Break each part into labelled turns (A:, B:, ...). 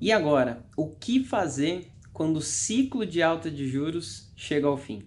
A: E agora, o que fazer quando o ciclo de alta de juros chega ao fim?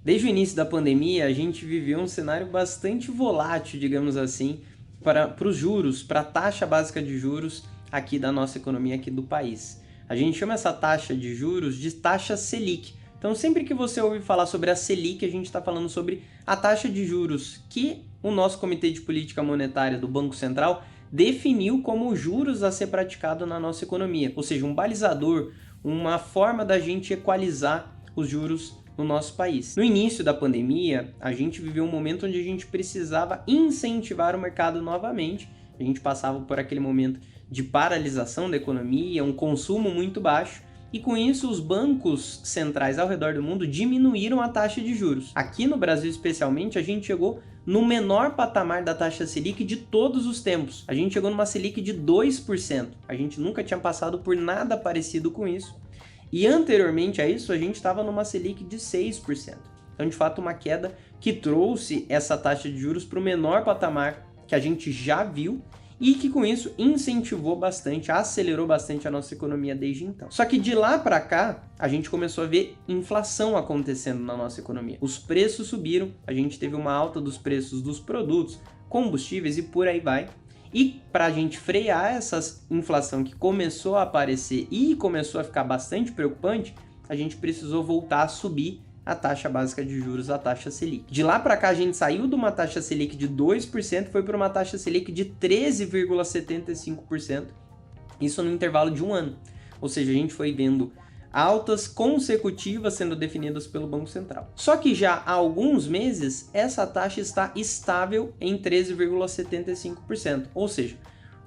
A: Desde o início da pandemia, a gente viveu um cenário bastante volátil, digamos assim, para os juros, para a taxa básica de juros aqui da nossa economia, aqui do país. A gente chama essa taxa de juros de taxa Selic. Então, sempre que você ouve falar sobre a Selic, a gente está falando sobre a taxa de juros que o nosso Comitê de Política Monetária do Banco Central definiu como juros a ser praticado na nossa economia, ou seja, um balizador, uma forma da gente equalizar os juros no nosso país. No início da pandemia, a gente viveu um momento onde a gente precisava incentivar o mercado novamente. A gente passava por aquele momento de paralisação da economia, um consumo muito baixo, e com isso os bancos centrais ao redor do mundo diminuíram a taxa de juros. Aqui no Brasil especialmente, a gente chegou no menor patamar da taxa Selic de todos os tempos. A gente chegou numa Selic de 2%. A gente nunca tinha passado por nada parecido com isso. E anteriormente a isso, a gente estava numa Selic de 6%. Então, de fato, uma queda que trouxe essa taxa de juros para o menor patamar que a gente já viu e que, com isso, incentivou bastante, acelerou bastante a nossa economia desde então. Só que de lá para cá, a gente começou a ver inflação acontecendo na nossa economia. Os preços subiram, a gente teve uma alta dos preços dos produtos, combustíveis e por aí vai. E para a gente frear essa inflação que começou a aparecer e começou a ficar bastante preocupante, a gente precisou voltar a subir a taxa básica de juros, a taxa Selic. De lá para cá, a gente saiu de uma taxa Selic de 2% e foi para uma taxa Selic de 13,75%, isso no intervalo de um ano. Ou seja, a gente foi vendo altas consecutivas sendo definidas pelo Banco Central. Só que já há alguns meses, essa taxa está estável em 13,75%. Ou seja,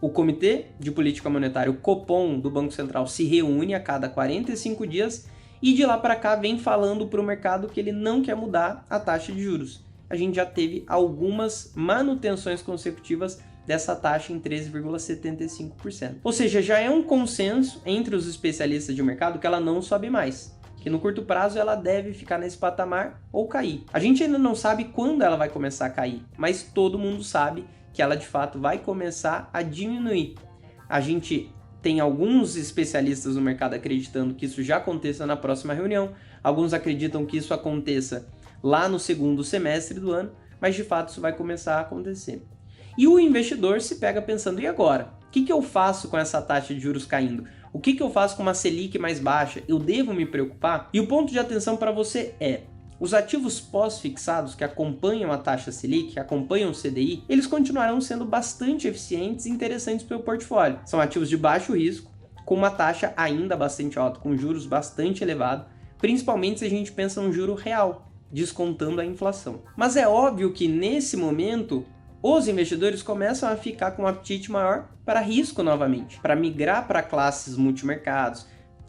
A: o Comitê de Política Monetária, o Copom do Banco Central, se reúne a cada 45 dias e de lá para cá vem falando para o mercado que ele não quer mudar a taxa de juros. A gente já teve algumas manutenções consecutivas dessa taxa em 13,75%. Ou seja, já é um consenso entre os especialistas de mercado que ela não sobe mais, que no curto prazo ela deve ficar nesse patamar ou cair. A gente ainda não sabe quando ela vai começar a cair, mas todo mundo sabe que ela de fato vai começar a diminuir. A gente tem alguns especialistas no mercado acreditando que isso já aconteça na próxima reunião, alguns acreditam que isso aconteça lá no segundo semestre do ano, mas de fato isso vai começar a acontecer. E o investidor se pega pensando, e agora? O que eu faço com essa taxa de juros caindo? O que eu faço com uma Selic mais baixa? Eu devo me preocupar? E o ponto de atenção para você é, os ativos pós-fixados que acompanham a taxa Selic, que acompanham o CDI, eles continuarão sendo bastante eficientes e interessantes para o portfólio. São ativos de baixo risco, com uma taxa ainda bastante alta, com juros bastante elevados, principalmente se a gente pensa no juro real, descontando a inflação. Mas é óbvio que nesse momento, os investidores começam a ficar com um apetite maior para risco novamente, para migrar para classes multimercados,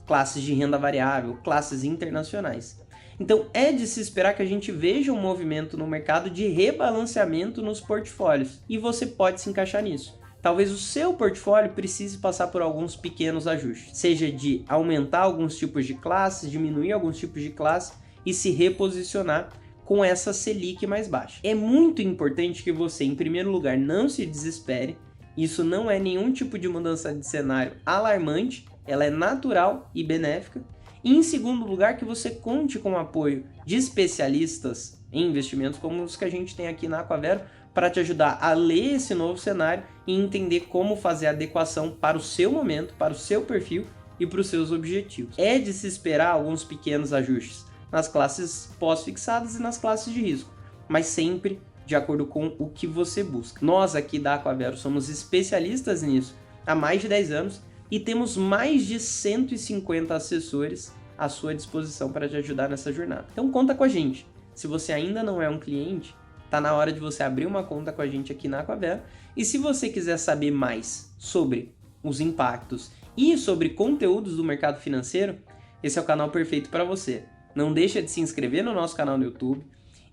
A: classes de renda variável, classes internacionais. Então é de se esperar que a gente veja um movimento no mercado de rebalanceamento nos portfólios, e você pode se encaixar nisso. Talvez o seu portfólio precise passar por alguns pequenos ajustes, seja de aumentar alguns tipos de classes, diminuir alguns tipos de classes e se reposicionar com essa Selic mais baixa. É muito importante que você, em primeiro lugar, não se desespere. Isso não é nenhum tipo de mudança de cenário alarmante, ela é natural e benéfica. E em segundo lugar, que você conte com o apoio de especialistas em investimentos como os que a gente tem aqui na Aquavero para te ajudar a ler esse novo cenário e entender como fazer a adequação para o seu momento, para o seu perfil e para os seus objetivos. É de se esperar alguns pequenos ajustes nas classes pós-fixadas e nas classes de risco, mas sempre de acordo com o que você busca. Nós aqui da Aquavero somos especialistas nisso há mais de 10 anos e temos mais de 150 assessores à sua disposição para te ajudar nessa jornada. Então conta com a gente. Se você ainda não é um cliente, está na hora de você abrir uma conta com a gente aqui na Aquavero. E se você quiser saber mais sobre os impactos e sobre conteúdos do mercado financeiro, esse é o canal perfeito para você. Não deixa de se inscrever no nosso canal no YouTube,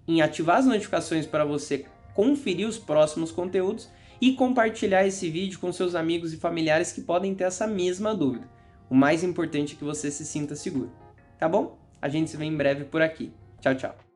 A: em ativar as notificações para você conferir os próximos conteúdos e compartilhar esse vídeo com seus amigos e familiares que podem ter essa mesma dúvida. O mais importante é que você se sinta seguro, tá bom? A gente se vê em breve por aqui. Tchau, tchau.